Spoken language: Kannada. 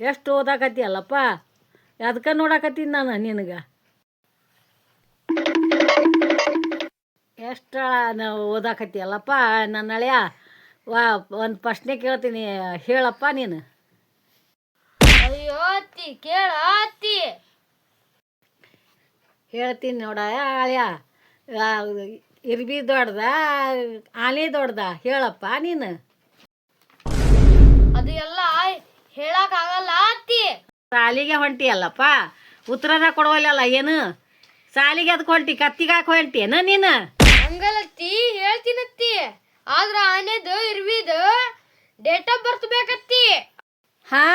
ಎಷ್ಟು ಓದಾಕತ್ತೀಯಲ್ಲಪ್ಪ, ಅದಕ್ಕೆ ನೋಡಾಕತ್ತೀನಿ ನಾನು ನಿನಗೆ. ಎಷ್ಟು ಓದಾಕತ್ತೀಯಲ್ಲಪ್ಪ ನನ್ನ ಅಳಿಯ. ಒಂದು ಪ್ರಶ್ನೆ ಕೇಳ್ತೀನಿ, ಹೇಳಪ್ಪ ನೀನು. ಅಯ್ಯೋ ಅತ್ತಿ ಕೇಳ ಅತ್ತಿ. ಹೇಳ್ತೀನಿ ನೋಡ ಅಳಿಯ. ಇರ್ಬಿ ದೊಡ್ದ ಆನೆ ದೊಡ್ದ ಹೇಳಪ್ಪ ನೀನು. ಅದು ಎಲ್ಲ ಹೇಳಕ್ ಆಗಲ್ಲ ಅತ್ತಿ. ಸಾಲಿಗೆ ಹೊಂಟಿಯಲ್ಲಪ್ಪ, ಉತ್ತರದ ಕೊಡವಲ್ಲ ಏನು? ಸಾಲಿಗೆ ಅದಕ್ಕೆ ಹೊಂಟಿ, ಕತ್ತಿಗಾಕ ಹೊಂಟಿಯೇನ ನೀನು? ಹಂಗಲ್ಲತ್ತಿ, ಹೇಳ್ತೀನತ್ತಿ. ಆದ್ರ ಆನೆದು ಇರ್ವಿದು ಡೇಟ್ ಆಫ್ ಬರ್ತ್ ಬೇಕತ್ತಿ. ಹಾ